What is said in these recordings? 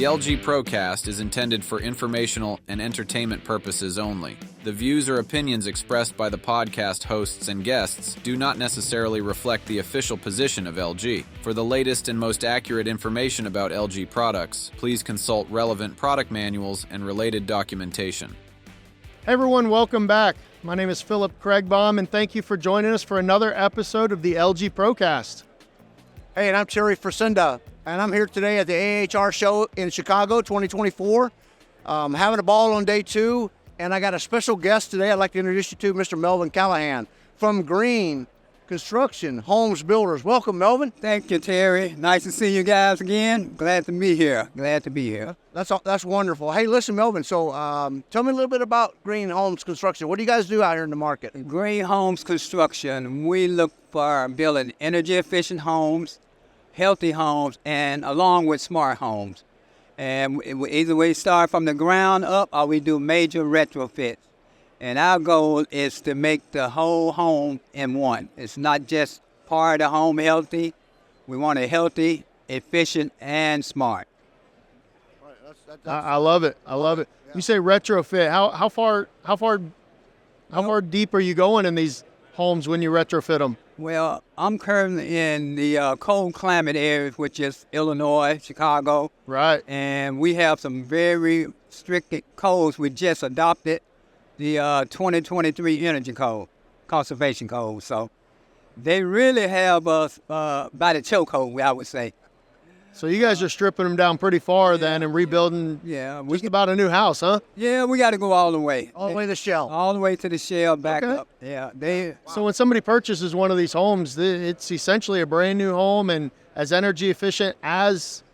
The LG Procast is intended for informational and entertainment purposes only. The views or opinions expressed by the podcast hosts and guests do not necessarily reflect the official position of LG. For the latest and most accurate information about LG products, please consult relevant product manuals and related documentation. Hey everyone, welcome back. My name is Phillip Craigbaum, and thank you for joining us for another episode of the LG Procast. Hey, and I'm Terry Frasinda, and I'm here today at the AHR show in Chicago 2024. Having a ball on day two, and I got a special guest today I'd like to introduce you to, Mr. Melvin Calahan from Green Construction Holmes Builders. Welcome, Melvin. Thank you, Terry. Nice to see you guys again. Glad to be here. That's wonderful. Hey, listen, Melvin, so tell me a little bit about Green Homes Construction. What do you guys do out here in the market? Green Homes Construction, we look for building energy-efficient homes, healthy homes, and along with smart homes. And either we start from the ground up or we do major retrofits. And our goal is to make the whole home in one. It's not just part of the home healthy. We want it healthy, efficient, and smart. I love it. Yeah. You say retrofit. How far deep are you going in these homes when you retrofit them? Well, I'm currently in the cold climate areas, which is Illinois, Chicago. Right. And we have some very strict codes. We just adopted the 2023 Energy Code, Conservation Code. So they really have us by the chokehold, I would say. So you guys are stripping them down pretty far then and rebuilding just about a new house, huh? Yeah, we got to go all the way. All the way to the shell. All the way to the shell, back up. Yeah. So when somebody purchases one of these homes, it's essentially a brand new home and as energy efficient as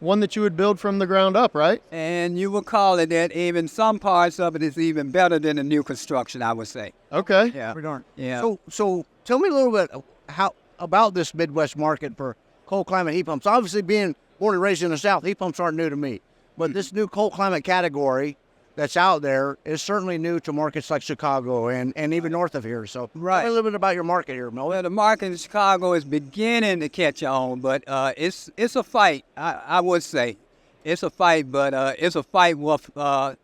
one that you would build from the ground up, right? And you would call it that. Even some parts of it is even better than the new construction, I would say. Okay. Yeah. Pretty darn. Yeah. So tell me a little bit about this Midwest market for cold climate heat pumps. Obviously, being born and raised in the South, heat pumps aren't new to me. But this new cold climate category that's out there is certainly new to markets like Chicago and even north of here. So tell me a little bit about your market here, Melvin. Well, the market in Chicago is beginning to catch on, but it's a fight, I would say. It's a fight, but it's a fight worth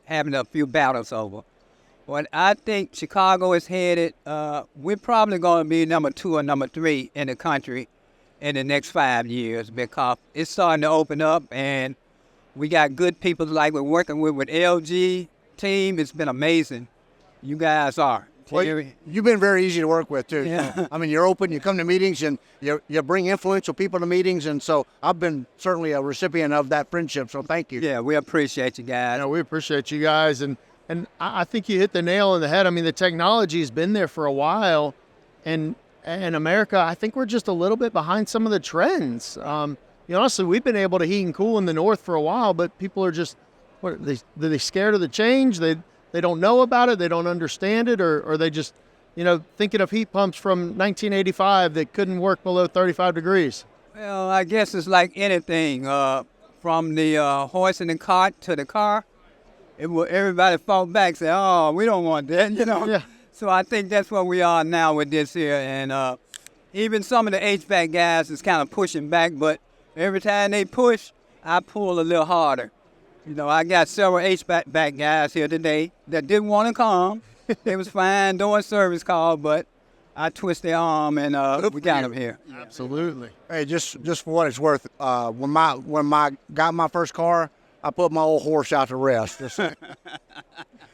having a few battles over. What I think Chicago is headed, we're probably going to be number 2 or number 3 in the country in the next 5 years because it's starting to open up and we got good people like we're working with LG team. It's been amazing. You guys are. Well, you've been very easy to work with too. Yeah. I mean, you're open, you come to meetings and you bring influential people to meetings. And so I've been certainly a recipient of that friendship. So thank you. Yeah, we appreciate you guys. We appreciate you guys. And I think you hit the nail on the head. I mean, the technology has been there for a while. And in America, I think we're just a little bit behind some of the trends. Honestly, we've been able to heat and cool in the north for a while, but people are just, are they scared of the change? They don't know about it, they don't understand it, or are they just, thinking of heat pumps from 1985 that couldn't work below 35 degrees? Well, I guess it's like anything. From the horse and the cart to the car, everybody fought back, say, oh, we don't want that, Yeah. So I think that's where we are now with this here. And even some of the HVAC guys is kind of pushing back, but every time they push, I pull a little harder. I got several HVAC guys here today that didn't want to come. They was fine doing service call, but I twist their arm and we got them here. Absolutely. Hey, just for what it's worth, when I got my first car, I put my old horse out to rest.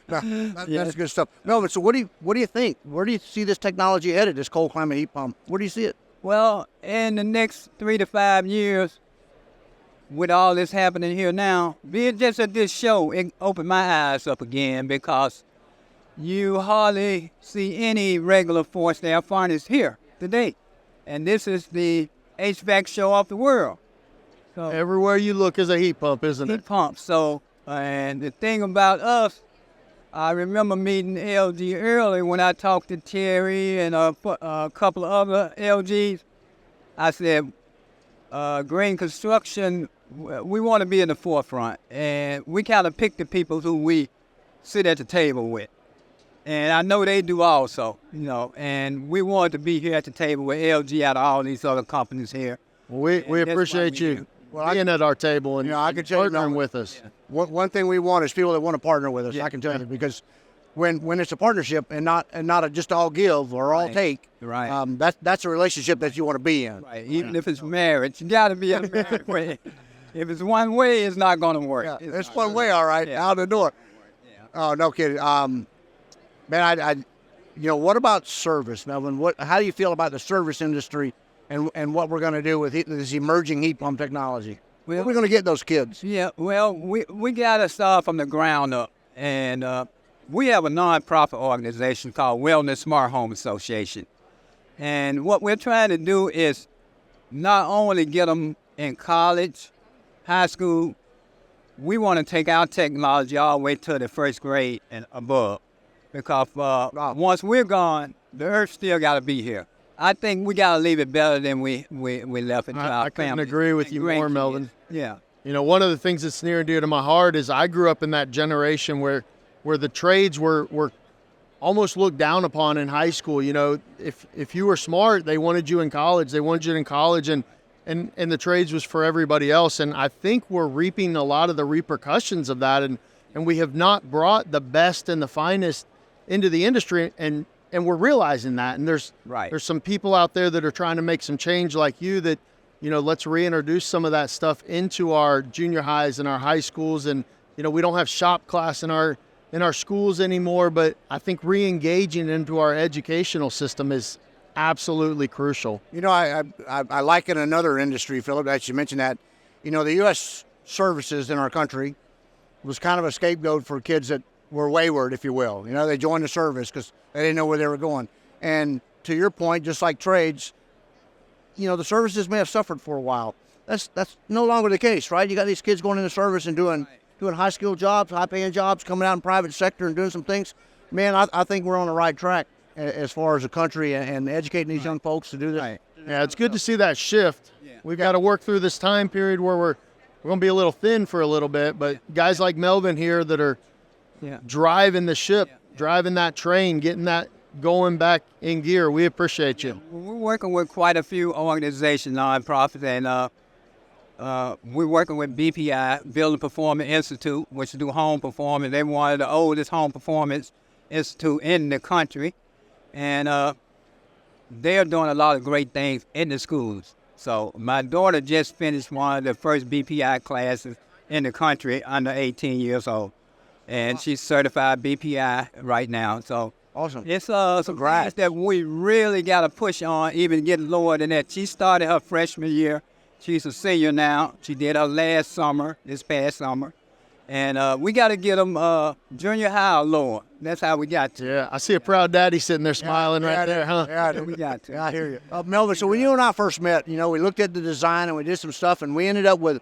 That's good stuff. Melvin, so what do you think? Where do you see this technology headed, this cold climate heat pump? Where do you see it? Well, in the next 3 to 5 years, with all this happening here now, being just at this show, it opened my eyes up again because you hardly see any regular forced air furnace here today. And this is the HVAC show of the world. So everywhere you look is a heat pump, isn't it? Heat pump. So, and the thing about us, I remember meeting LG early when I talked to Terry and a couple of other LGs. I said, Green Construction, we want to be in the forefront. And we kind of pick the people who we sit at the table with. And I know they do also, and we wanted to be here at the table with LG out of all these other companies here. We appreciate you. being at our table and I can tell you, partnering with us. One thing we want is people that want to partner with us. I can tell you, because when it's a partnership and not just all give or all take, that's a relationship that you want to be in. Right. Even if it's marriage, you got to be in a married way. If it's one way, it's not going to work. Yeah, it's one way, all right, out the door. Yeah. Oh, no kidding. Man, what about service, Melvin? How do you feel about the service industry and what we're going to do with this emerging heat pump technology? Where are we going to get those kids? Yeah, well, we got to start from the ground up. And we have a nonprofit organization called Wellness Smart Home Association. And what we're trying to do is not only get them in college, high school, we want to take our technology all the way to the first grade and above. Because once we're gone, the earth still got to be here. I think we got to leave it better than we left it to our family. I couldn't agree with you more, Melvin. Yeah. One of the things that's near and dear to my heart is I grew up in that generation where the trades were almost looked down upon in high school. If you were smart, they wanted you in college. They wanted you in college, and the trades was for everybody else. And I think we're reaping a lot of the repercussions of that, and we have not brought the best and the finest into the industry, and we're realizing that. And there's some people out there that are trying to make some change like you that, let's reintroduce some of that stuff into our junior highs and our high schools. And, we don't have shop class in our schools anymore, but I think re-engaging into our educational system is absolutely crucial. I like in another industry, Phillip, that you mentioned that, the U.S. services in our country was kind of a scapegoat for kids that were wayward, if you will. They joined the service because they didn't know where they were going. And to your point, just like trades, the services may have suffered for a while. That's no longer the case, right? You got these kids going into service and doing high-skill jobs, high-paying jobs, coming out in private sector and doing some things. Man, I think we're on the right track as far as a country and educating these young folks to do this. Right. Yeah, it's good to see that shift. We've got to work through this time period where we're going to be a little thin for a little bit, but guys like Melvin here that are driving the ship, driving that train, getting that going back in gear, we appreciate you. We're working with quite a few organizations, nonprofits, and we're working with BPI, Building Performance Institute, which do home performance. They're one of the oldest home performance institute in the country, and they're doing a lot of great things in the schools. So my daughter just finished one of the first BPI classes in the country under 18 years old, and she's certified BPI right now. So awesome. It's some things that we really got to push on, even getting lower than that. She started her freshman year. She's a senior now. She did her last summer, this past summer. And we got to get them junior high or lower. That's how we got to. Yeah, I see a proud daddy sitting there smiling right there, huh? Yeah, we got to. I hear you. Melvin, so when you and I first met, we looked at the design and we did some stuff, and we ended up with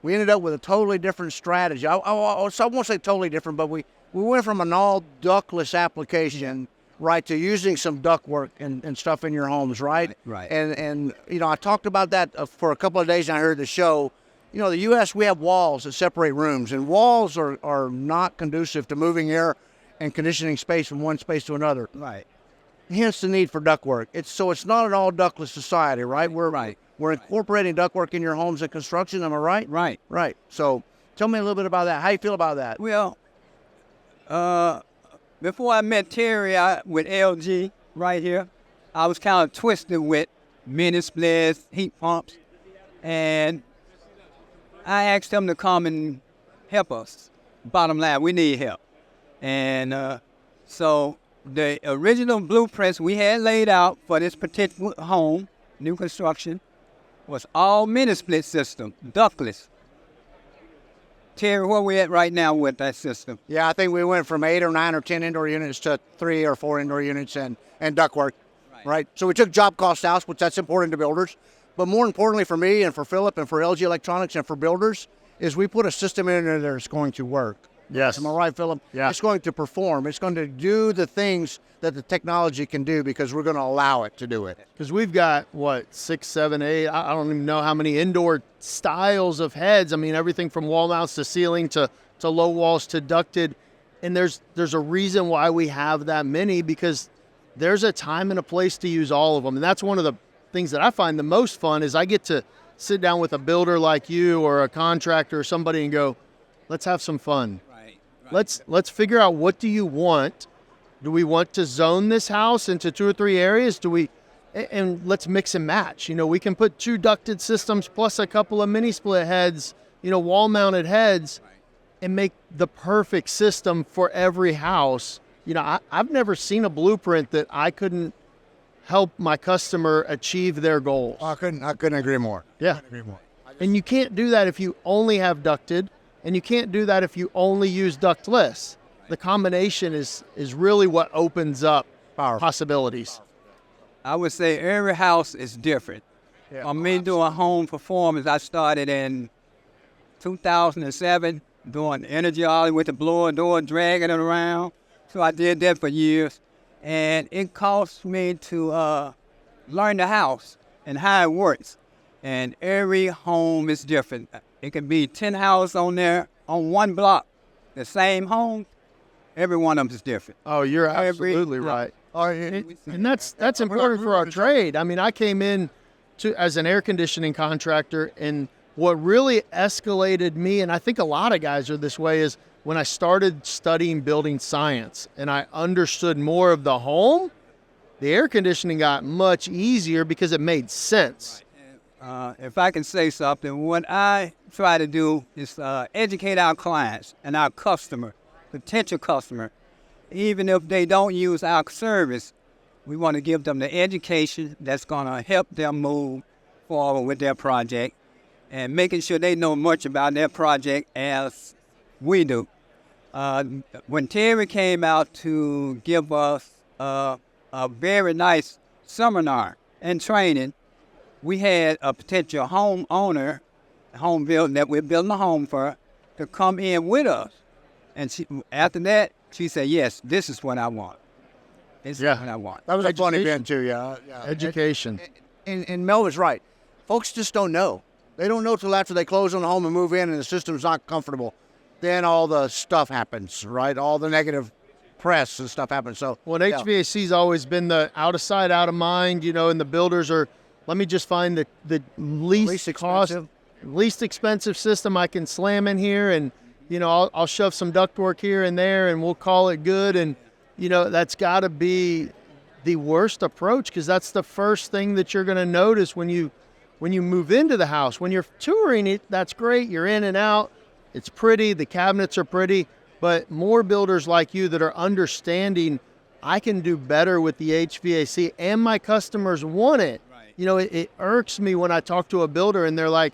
a totally different strategy. I won't say totally different, but we went from an all ductless application, right, to using some ductwork and stuff in your homes, right? Right. And I talked about that for a couple of days, and I heard the show. The U.S., we have walls that separate rooms, and walls are not conducive to moving air and conditioning space from one space to another. Right. Hence the need for ductwork. It's not an all ductless society, right? We're incorporating ductwork in your homes and construction. Am I right? Right. Right. So tell me a little bit about that. How you feel about that? Well, before I met Terry with LG right here, I was kind of twisted with mini splits, heat pumps, and I asked him to come and help us. Bottom line, we need help. And so the original blueprints we had laid out for this particular home, new construction, was all mini split system, ductless. Terry, where we at right now with that system? Yeah, I think we went from 8 or 9 or 10 indoor units to 3 or 4 indoor units and ductwork, right? So we took job cost out, which that's important to builders. But more importantly for me and for Phillip and for LG Electronics and for builders is we put a system in there that's going to work. Yes. Am I right, Phillip? Yeah. It's going to perform. It's going to do the things that the technology can do because we're going to allow it to do it. Because we've got, 6, 7, 8, I don't even know how many indoor styles of heads. I mean, everything from wall mounts to ceiling to low walls to ducted. And there's a reason why we have that many, because there's a time and a place to use all of them. And that's one of the things that I find the most fun is I get to sit down with a builder like you or a contractor or somebody and go, let's have some fun. Right. Let's figure out, what do you want? Do we want to zone this house into 2 or 3 areas? And let's mix and match. We can put 2 ducted systems plus a couple of mini split heads, wall mounted heads, and make the perfect system for every house. I've never seen a blueprint that I couldn't help my customer achieve their goals. I couldn't agree more. Yeah. And you can't do that if you only have ducted, and you can't do that if you only use ductless. The combination is really what opens up possibilities. I would say every house is different. Yeah. For me doing home performance, I started in 2007 doing energy audit with the blower door, dragging it around. So I did that for years. And it cost me to learn the house and how it works. And every home is different. It can be 10 houses on there on one block, the same home. Every one of them is different. Oh, you're absolutely right. And that's important for our trade. I mean, I came in as an air conditioning contractor, and what really escalated me, and I think a lot of guys are this way, is when I started studying building science and I understood more of the home, the air conditioning got much easier because it made sense. If I can say something, what I try to do is educate our clients and our potential customer. Even if they don't use our service, we want to give them the education that's going to help them move forward with their project and making sure they know much about their project as we do. When Terry came out to give us a very nice seminar and training, we had a potential home builder that we're building a home for, to come in with us. And after that, she said, yes, this is what I want. This is what I want. That was a fun event, too, yeah. Education. And Melvin's right. Folks just don't know. They don't know till after they close on the home and move in and the system's not comfortable. Then all the stuff happens, right? All the negative press and stuff happens. So, well, HVAC's always been the out of sight, out of mind, and the builders are, let me just find the least expensive system I can slam in here, and I'll shove some ductwork here and there, and we'll call it good. And that's got to be the worst approach, because that's the first thing that you're going to notice when you move into the house. When you're touring it, that's great. You're in and out. It's pretty. The cabinets are pretty. But more builders like you that are understanding, I can do better with the HVAC, and my customers want it. Right. It irks me when I talk to a builder and they're like,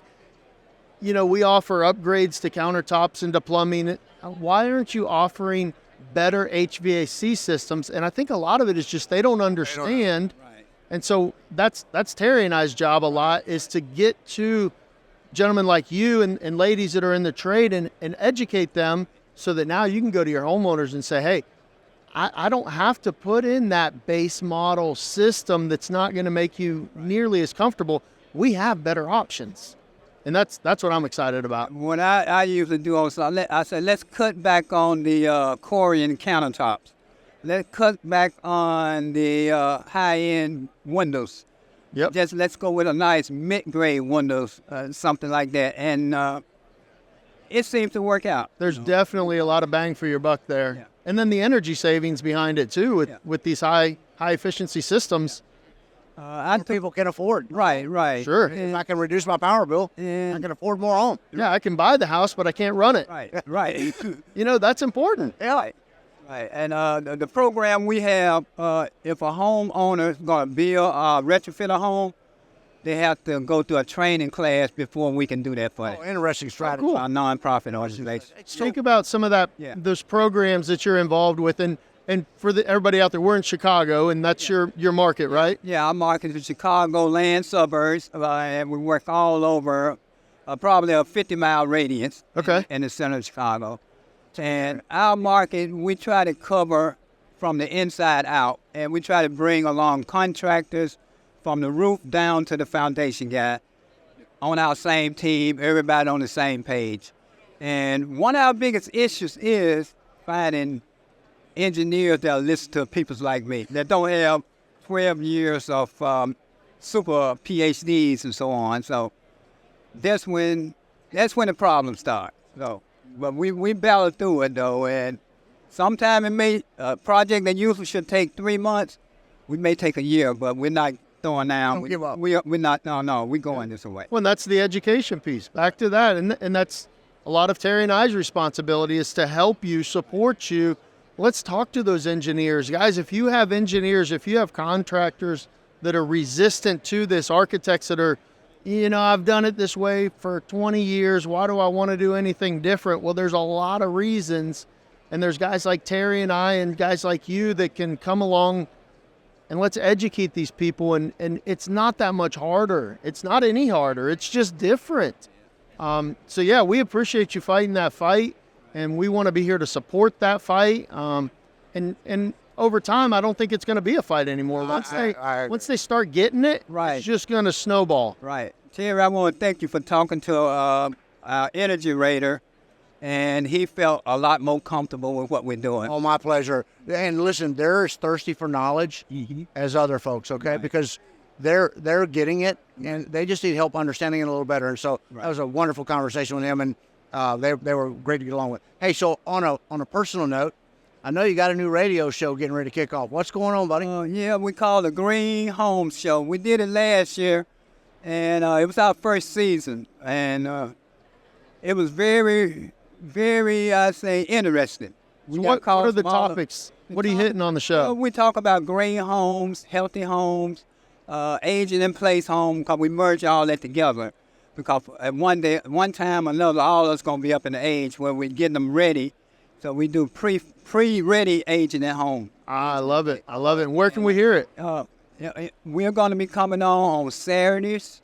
we offer upgrades to countertops and to plumbing. Why aren't you offering better HVAC systems? And I think a lot of it is just they don't understand. Right. And so that's Terry and I's job a lot, is to get to gentlemen like you and ladies that are in the trade and educate them, so that now you can go to your homeowners and say, hey, I don't have to put in that base model system that's not going to make you nearly as comfortable. We have better options. And that's what I'm excited about. What I usually do also, I say, let's cut back on the Korean countertops. Let's cut back on the high-end windows. Yep. Just let's go with a nice mid-grade windows, something like that. And it seems to work out. There's definitely a lot of bang for your buck there. Yeah. And then the energy savings behind it, too, with these high-efficiency systems. People can afford. Right. Sure. If I can reduce my power bill, I can afford more home. Yeah, I can buy the house, but I can't run it. Right. That's important. Yeah. Right. And the program we have, if a homeowner is going to build retrofit a home, they have to go through a training class before we can do that for them. Interesting strategy. Cool. Our nonprofit organization. Think about some of that, those programs that you're involved with, and for everybody out there, we're in Chicago, and that's your market, right? Yeah, our market is Chicago land suburbs, and we work all over, probably a 50-mile radius. Okay. In the center of Chicago. And our market, we try to cover from the inside out, and we try to bring along contractors from the roof down to the foundation guy on our same team, everybody on the same page. And one of our biggest issues is finding engineers that listen to people like me that don't have 12 years of super PhDs and so on. So that's when the problem starts. So, but we battle through it though, and sometimes it may a project that usually should take 3 months, we may take a year, but we're not throwing down. Don't give up. We're not. No, we're going this way. Well, and that's the education piece. Back to that, and that's a lot of Terry and I's responsibility is to help you, support you. Let's talk to those engineers, guys. If you have engineers, if you have contractors that are resistant to this, architects that are, I've done it this way for 20 years. Why do I want to do anything different? Well, there's a lot of reasons. And there's guys like Terry and I and guys like you that can come along and let's educate these people. And it's not that much harder. It's not any harder. It's just different. So, yeah, we appreciate you fighting that fight. And we want to be here to support that fight. And over time, I don't think it's going to be a fight anymore. Once they start getting it, Right. it's just going to snowball. Right. Terry, I want to thank you for talking to our energy raider, and he felt a lot more comfortable with what we're doing. Oh, my pleasure. And listen, they're as thirsty for knowledge as other folks, okay? Right. Because they're getting it, and they just need help understanding it a little better. And so that was a wonderful conversation with him, and they were great to get along with. Hey, so on a personal note, I know you got a new radio show getting ready to kick off. What's going on, buddy? Yeah, we call it the Green Holmes Show. We did it last year, and it was our first season, and it was very, very, I say, interesting. What are the topics? What are you hitting on the show? We talk about green homes, healthy homes, aging in place homes, because we merge all that together. Because at one time or another, all of us going to be up in the age where we're getting them ready. So we do pre-ready aging at home. I love it. I love it. And where can we hear it? We're going to be coming on Saturdays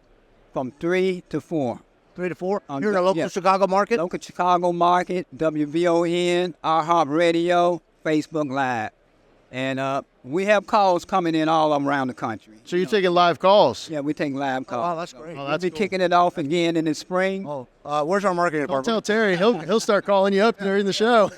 from 3 to 4. 3 to 4? Here in the local Chicago market? Local Chicago market, WVON, iHeart Radio, Facebook Live. And we have calls coming in all around the country. So you're taking live calls? Yeah, we're taking live calls. Oh, that's great. We'll be kicking it off again in the spring. Where's our marketing Don't department? tell Terry. He'll start calling you up during the show.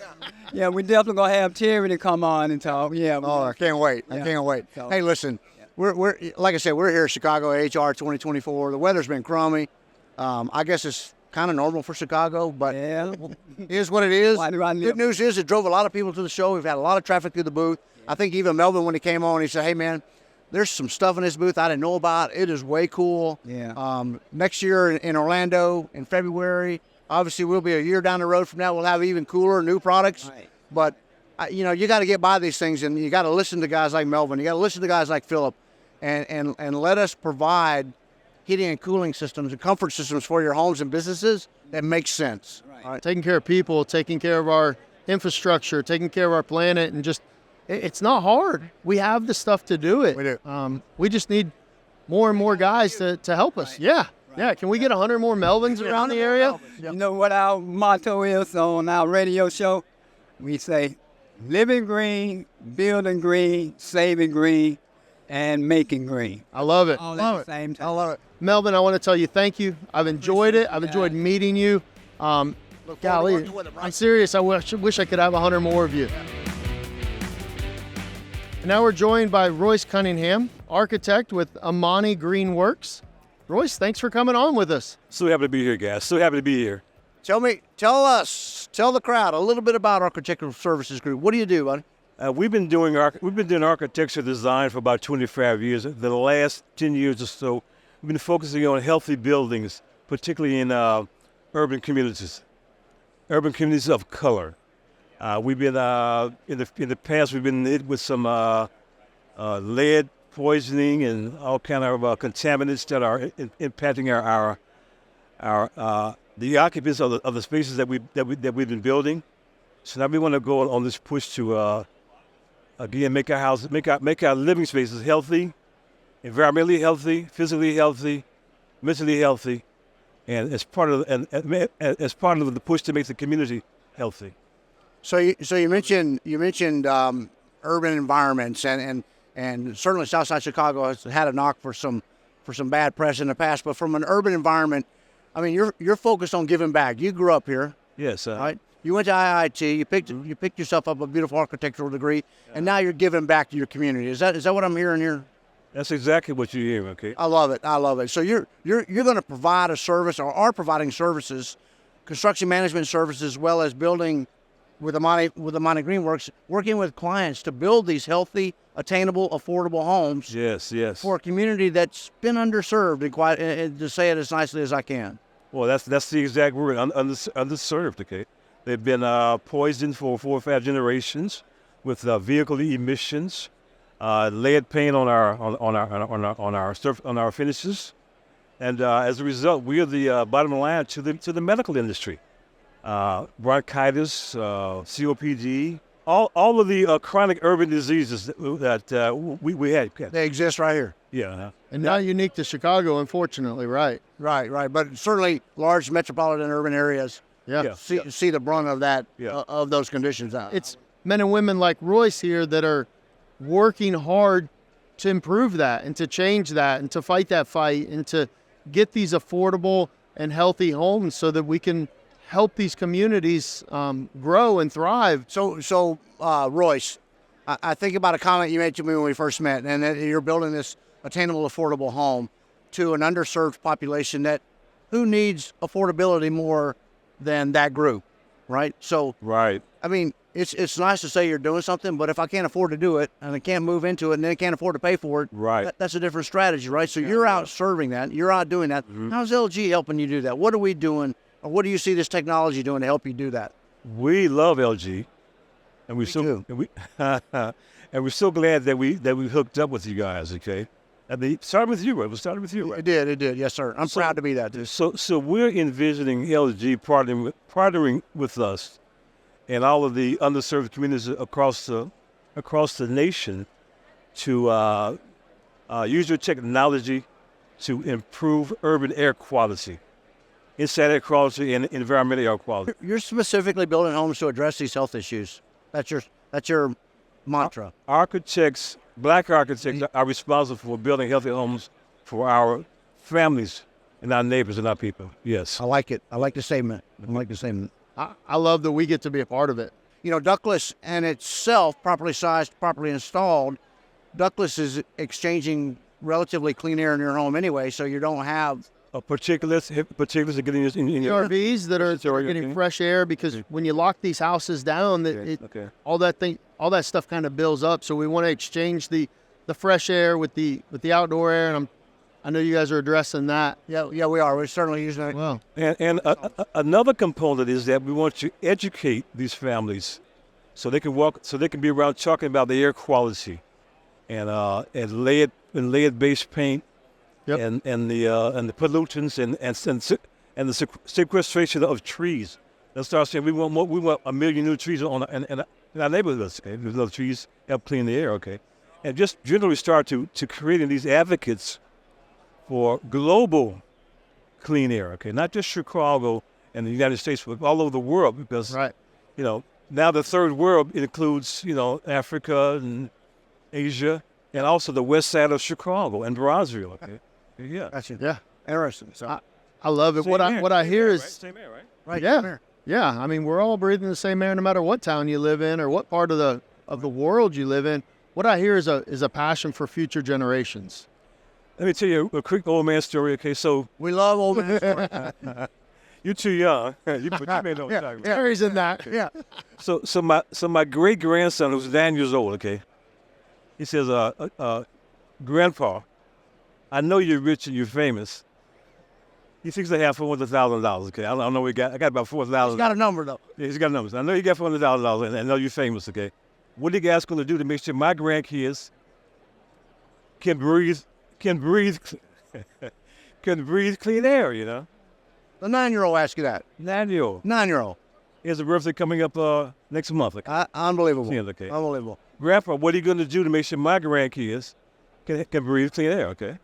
Yeah, we're definitely going to have Terry to come on and talk. Yeah. Oh, I can't wait. I can't wait. So- Hey, listen, we're like I said, we're here at Chicago HR 2024. The weather's been crummy. I guess it's kind of normal for Chicago, but Yeah. it is what it is. Why do I live- Good news is it drove a lot of people to the show. We've had a lot of traffic through the booth. I think even Melvin, when he came on, he said, hey, man, there's some stuff in this booth I didn't know about. It is way cool. Yeah. Next year in Orlando in February, obviously we'll be a year down the road from now. We'll have even cooler new products. Right. But, you got to get by these things, and you got to listen to guys like Melvin. You got to listen to guys like Phillip and let us provide heating and cooling systems and comfort systems for your homes and businesses that make sense. Right. All right. Taking care of people, taking care of our infrastructure, taking care of our planet, and just it's not hard. We have the stuff to do it. We do. We just need more and more guys to help us. Yeah. Yeah. Can we get 100 more Melvins around the area? You know what our motto is on our radio show? We say, living green, building green, saving green, and making green. I love it. All Love at the it. same time. I love it. Melvin, I want to tell you thank you. I've enjoyed it. I've enjoyed meeting you. Golly, working with it, Brian. I'm serious. I wish I could have 100 more of you. And now we're joined by Royce Cunningham, architect with Amani Green Works. Royce, thanks for coming on with us. So happy to be here, guys. So happy to be here. Tell the crowd a little bit about Architectural Services Group. What do you do, buddy? We've been doing architecture design for about 25 years. The last 10 years or so, we've been focusing on healthy buildings, particularly in urban communities of color. We've been in the past. We've been hit with some lead poisoning and all kind of contaminants that are impacting the occupants of the spaces that we've been building. So now we want to go on this push to again make our living spaces healthy, environmentally healthy, physically healthy, mentally healthy, and as part of the push to make the community healthy. So you mentioned urban environments and certainly Southside Chicago has had a knock for some bad press in the past. But from an urban environment, I mean, you're focused on giving back. You grew up here, Yes. right? You went to IIT. You picked yourself up a beautiful architectural degree, and now you're giving back to your community. Is that what I'm hearing here? That's exactly what you're hearing, okay? I love it. I love it. So you're going to provide a service, or are providing services, construction management services, as well as building with the Monty Greenworks, working with clients to build these healthy, attainable, affordable homes. Yes. For a community that's been underserved, and to say it as nicely as I can. Well, that's the exact word, underserved, okay? They've been poisoned for 4 or 5 generations with vehicle emissions, lead paint on our finishes, and as a result, we are the bottom line to the medical industry. Bronchitis, COPD, all of the chronic urban diseases that we had. They exist right here. Yeah. And not unique to Chicago, unfortunately, right? Right. But certainly large metropolitan urban areas Yeah. see the brunt of that, Yeah. of those conditions. It's men and women like Royce here that are working hard to improve that and to change that and to fight that fight and to get these affordable and healthy homes so that we can help these communities grow and thrive. So Royce, I think about a comment you made to me when we first met, and that you're building this attainable, affordable home to an underserved population who needs affordability more than that group, right? So, Right. I mean, it's nice to say you're doing something, but if I can't afford to do it and I can't move into it and then can't afford to pay for it, Right. that's a different strategy, right? So you're out serving that, you're out doing that. How's LG helping you do that? What are we doing, or what do you see this technology doing to help you do that? We love LG, and we're too. and we're so glad that we hooked up with you guys. Okay, and started with you, right? We started with you, right? It did, yes, sir. I'm proud to be that, too. So we're envisioning LG partnering with us and all of the underserved communities across the nation to use your technology to improve urban air quality, inside air quality, and environmental air quality. You're specifically building homes to address these health issues. That's your mantra. Architects, black architects, are responsible for building healthy homes for our families and our neighbors and our people. Yes. I like it. I like the statement. I love that we get to be a part of it. You know, ductless and itself, properly sized, properly installed, ductless is exchanging relatively clean air in your home anyway, so you don't have Particulates are getting in your RVs that are getting fresh air, because when you lock these houses down, all that stuff kind of builds up. So we want to exchange the fresh air with the outdoor air, and I know you guys are addressing that. Yeah, we are. We're certainly using it. Well, And another component is that we want to educate these families so they can be around talking about the air quality and lead-based paint. Yep. And the pollutants and the sequestration of trees. Let's start saying we want 1 million new trees in our neighborhoods. Okay, those trees help clean the air. Okay, and just generally start to creating these advocates for global clean air. Okay, not just Chicago and the United States, but all over the world, because right. Now the third world includes Africa and Asia, and also the west side of Chicago and Brazil. Okay. Yeah. Gotcha. Yeah. Interesting. So, I love it. What I hear is same air, right? right. Yeah. come here. Yeah, I mean, we're all breathing the same air no matter what town you live in or what part of the world you live in. What I hear is a passion for future generations. Let me tell you a quick old man story. Okay, so We love old man stories. you're too young. you may know what I'm talking about. Terry's in that. Yeah. So my great grandson, who's 9 years old, okay, he says, Grandpa, I know you're rich and you're famous. He thinks I have $400,000. Okay, I don't know what he got. I got about $4,000. He's got a number, though. Yeah, he's got numbers. I know you got $400,000, and I know you're famous. Okay, what are you guys going to do to make sure my grandkids can breathe can breathe clean air? The 9-year-old asked you that. 9-year-old. 9-year-old. He has a birthday coming up next month. Okay. Unbelievable. Yeah, okay. Unbelievable. Grandpa, what are you going to do to make sure my grandkids can breathe clean air? Okay.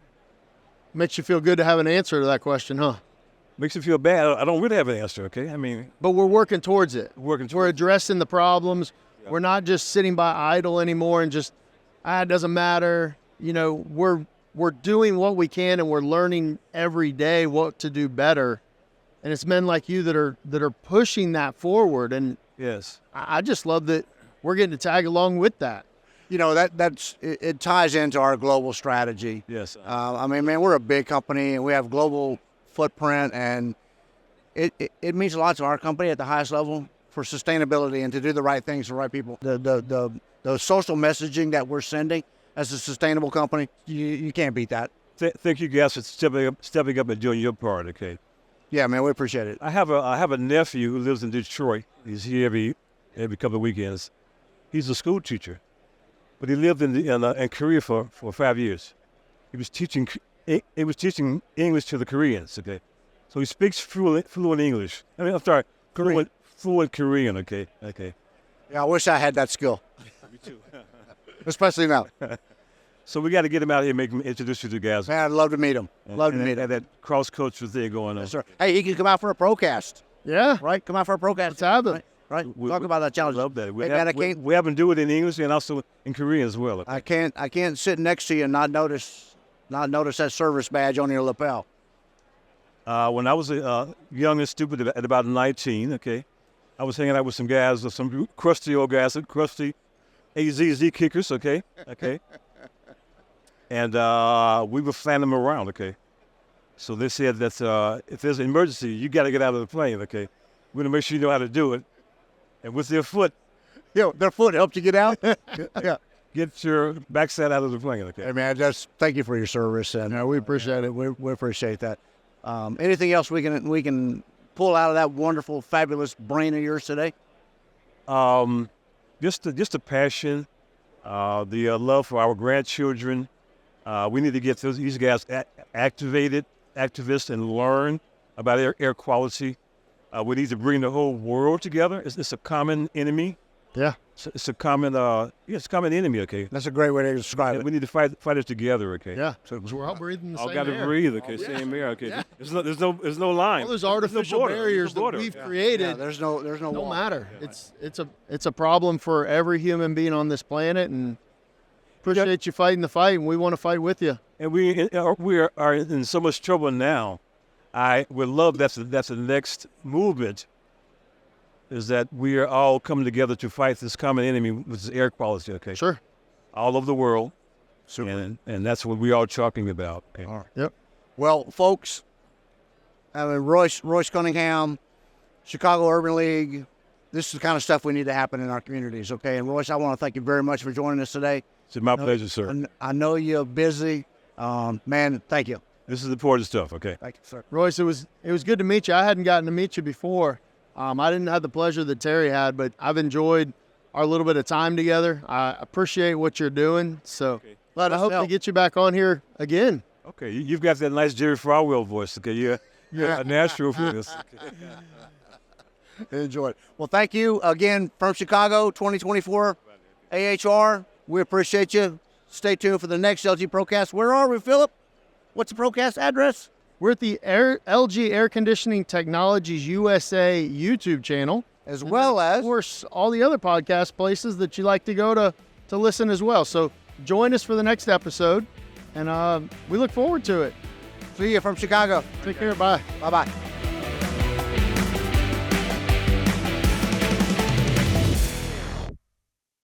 Makes you feel good to have an answer to that question, huh? Makes you feel bad. I don't really have an answer. Okay. I mean, But we're working towards it. working We're towards. addressing the problems. Yeah. We're not just sitting by idle anymore and just, it doesn't matter. We're doing what we can, and we're learning every day what to do better. And it's men like you that are pushing that forward. And Yes. I just love that we're getting to tag along with that. it ties into our global strategy. Yes. I mean, man, we're a big company and we have global footprint, and it means a lot to our company at the highest level for sustainability and to do the right things for the right people. The social messaging that we're sending as a sustainable company, you can't beat that. Thank you guys for stepping up and doing your part. Okay. Yeah, man, we appreciate it. I have a nephew who lives in Detroit. He's here every couple of weekends. He's a school teacher, but he lived in Korea for 5 years. He was teaching English to the Koreans. Okay, so he speaks fluent English. I mean, I'm sorry, fluent Korean. Okay. Yeah, I wish I had that skill. Me too. Especially now. So we got to get him out here, make him introduce you to guys. Man, I'd love to meet him. And that cross-culture thing going on. Yes, sir. Hey, he can come out for a procast. Yeah. Right? Come out for a procast. Let's have it. Right? Talk about that challenge. I love that. We have them do it in English and also in Korean as well. I can't sit next to you and not notice that service badge on your lapel. When I was young and stupid at about 19, okay, I was hanging out with some guys, some crusty old guys, crusty AZZ kickers, okay. And we were flying them around, okay. So they said that if there's an emergency, you got to get out of the plane, okay. We're going to make sure you know how to do it. And with their foot. Their foot helped you get out? Yeah. Get your backside out of the plane, okay. Hey, man, just thank you for your service. And we appreciate it. We appreciate that. Anything else we can pull out of that wonderful, fabulous brain of yours today? Just the passion, the love for our grandchildren. We need to get these guys activists, and learn about air quality. We need to bring the whole world together. It's a common enemy. Yeah. It's a common enemy. Okay. That's a great way to describe it. We need to fight it together. Okay. Yeah. So we're all breathing the same air. All got to breathe. Okay. Same air. Okay. Yeah. There's no line. All those artificial barriers that we've created. Yeah, there's no don't wall. matter. Yeah. It's a problem for every human being on this planet, and appreciate you fighting the fight, and we want to fight with you. And we are in so much trouble now. I would love that's the next movement. Is that we are all coming together to fight this common enemy, which is air quality. Okay. Sure. All over the world. Super. And that's what we are talking about. Okay. All right. Yep. Well, folks, I mean, Royce Cunningham, Chicago Urban League, this is the kind of stuff we need to happen in our communities, okay? And Royce, I want to thank you very much for joining us today. It's my pleasure, sir. I know you're busy. Man, thank you. This is important stuff, okay? Thank you, sir. Royce, it was good to meet you. I hadn't gotten to meet you before. I didn't have the pleasure that Terry had, but I've enjoyed our little bit of time together. I appreciate what you're doing. So I hope to get you back on here again. Okay, you've got that nice Jerry Falwell voice. Okay, you're a natural for this. Okay. Enjoy it. Well, thank you again from Chicago 2024 AHR. We appreciate you. Stay tuned for the next LG Procast. Where are we, Phillip? What's the Procast address? We're at the LG Air Conditioning Technologies USA YouTube channel, as well as, of course, all the other podcast places that you like to go to listen as well. So join us for the next episode, and we look forward to it. See you from Chicago. Take care. Bye. Bye-bye.